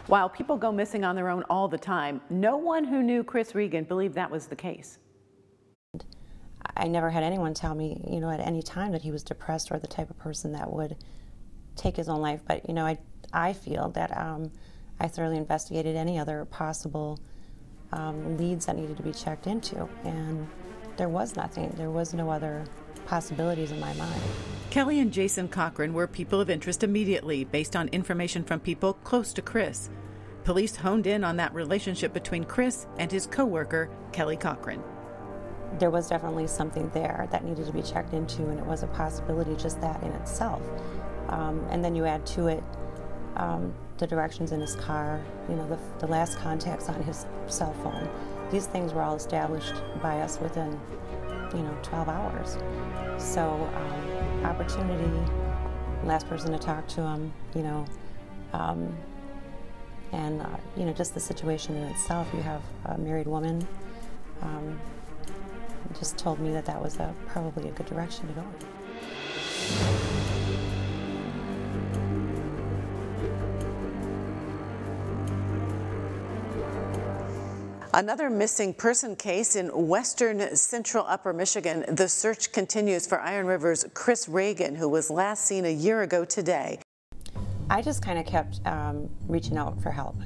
While people go missing on their own all the time, no one who knew Chris Reagan believed that was the case. I never had anyone tell me, at any time that he was depressed or the type of person that would take his own life. But, I feel that I thoroughly investigated any other possible leads that needed to be checked into, and there was nothing. There was no other possibilities in my mind. Kelly and Jason Cochran were people of interest immediately, based on information from people close to Chris. Police honed in on that relationship between Chris and his co-worker, Kelly Cochran. There was definitely something there that needed to be checked into, and it was a possibility, just that in itself. And then you add to it the directions in his car, the last contacts on his cell phone. These things were all established by us within, 12 hours. So opportunity, last person to talk to him, and just the situation in itself. You have a married woman. Just told me that was probably a good direction to go in. Another missing person case in western central Upper Michigan. The search continues for Iron River's Chris Reagan, who was last seen a year ago today. I just kind of kept reaching out for help.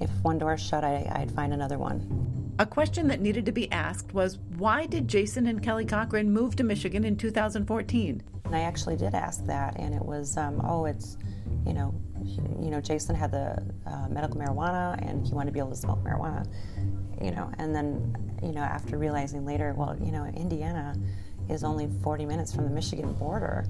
If one door shut, I'd find another one. A question that needed to be asked was, why did Jason and Kelly Cochran move to Michigan in 2014? And I actually did ask that, and it was, Jason had the medical marijuana, and he wanted to be able to smoke marijuana, and then, after realizing later, Indiana is only 40 minutes from the Michigan border.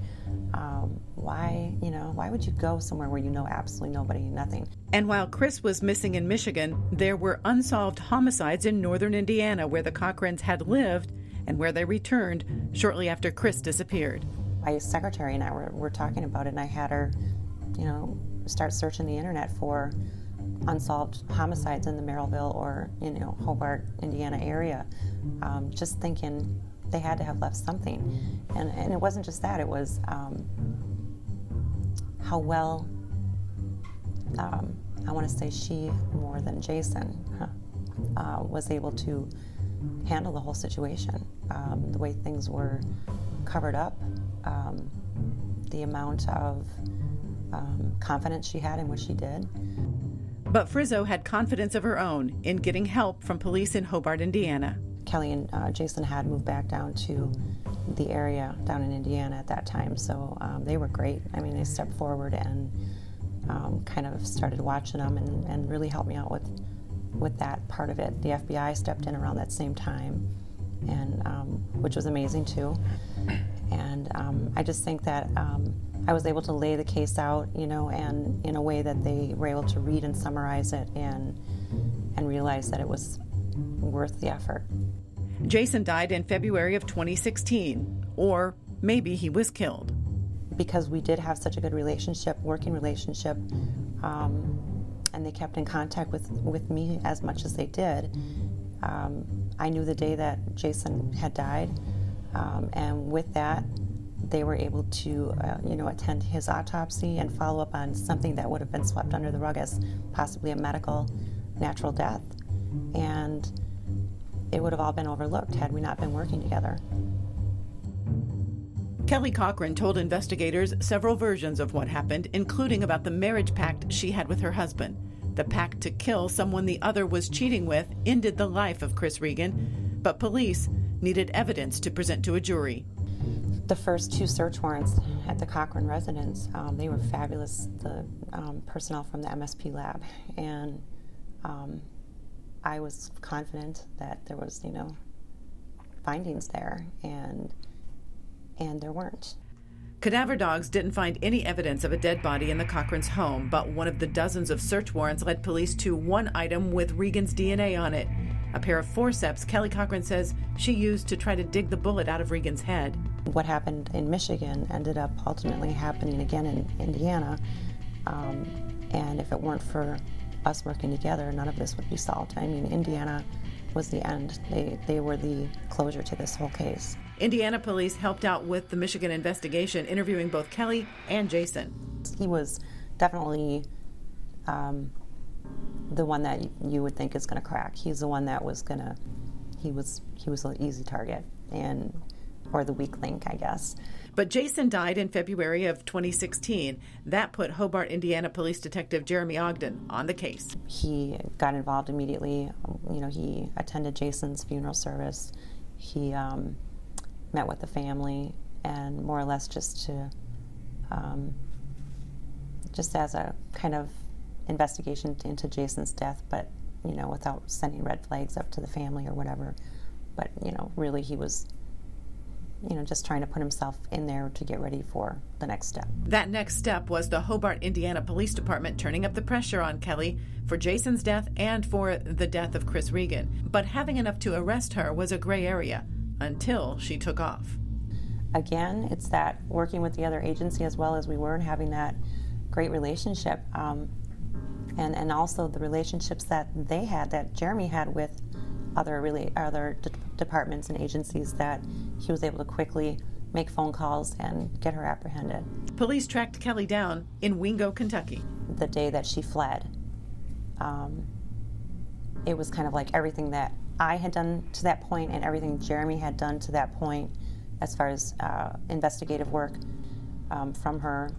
Why would you go somewhere where you know absolutely nobody, nothing? And while Chris was missing in Michigan, there were unsolved homicides in northern Indiana where the Cochrans had lived and where they returned shortly after Chris disappeared. My secretary and I were talking about it, and I had her, start searching the internet for unsolved homicides in the Merrillville or, Hobart, Indiana area, just thinking they had to have left something. And it wasn't just that, it was how well, I want to say she, more than Jason, was able to handle the whole situation. The way things were covered up, the amount of confidence she had in what she did. But Frizzo had confidence of her own in getting help from police in Hobart, Indiana. Kelly and Jason had moved back down to the area down in Indiana at that time, so they were great. I mean, they stepped forward and kind of started watching them and really helped me out with that part of it. The FBI stepped in around that same time, and which was amazing too. And I just think that I was able to lay the case out, and in a way that they were able to read and summarize it and realize that it was worth the effort. Jason died in February of 2016, or maybe he was killed. Because we did have such a good relationship, working relationship, and they kept in contact with me as much as they did. I knew the day that Jason had died, and with that, they were able to, attend his autopsy and follow up on something that would have been swept under the rug as possibly a medical natural death. And it would have all been overlooked had we not been working together. Kelly Cochran told investigators several versions of what happened, including about the marriage pact she had with her husband. The pact to kill someone the other was cheating with ended the life of Chris Reagan, but police needed evidence to present to a jury. The first 2 search warrants at the Cochran residence, they were fabulous, the personnel from the MSP lab, and I was confident that there was, findings there, and there weren't. Cadaver dogs didn't find any evidence of a dead body in the Cochrans' home, but one of the dozens of search warrants led police to one item with Reagan's DNA on it, a pair of forceps Kelly Cochran says she used to try to dig the bullet out of Reagan's head. What happened in Michigan ended up ultimately happening again in Indiana, and if it weren't for us working together, none of this would be solved. I mean, Indiana was the end. They were the closure to this whole case. Indiana police helped out with the Michigan investigation, interviewing both Kelly and Jason. He was definitely the one that you would think is going to crack. He's the one that was going to, he was an easy target, or the weak link, I guess. But Jason died in February of 2016. That put Hobart, Indiana Police Detective Jeremy Ogden on the case. He got involved immediately. He attended Jason's funeral service. He met with the family, and more or less just as a kind of investigation into Jason's death, but without sending red flags up to the family or whatever. But really he was just trying to put himself in there to get ready for the next step. That next step was the Hobart, Indiana Police Department turning up the pressure on Kelly for Jason's death and for the death of Chris Reagan. But having enough to arrest her was a gray area until she took off. Again, it's that working with the other agency as well as we were and having that great relationship. And also the relationships that they had, that Jeremy had with other departments and agencies, that he was able to quickly make phone calls and get her apprehended. Police tracked Kelly down in Wingo, Kentucky. The day that she fled, it was kind of like everything that I had done to that point and everything Jeremy had done to that point as far as investigative work from her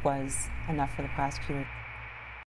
was enough for the prosecutor.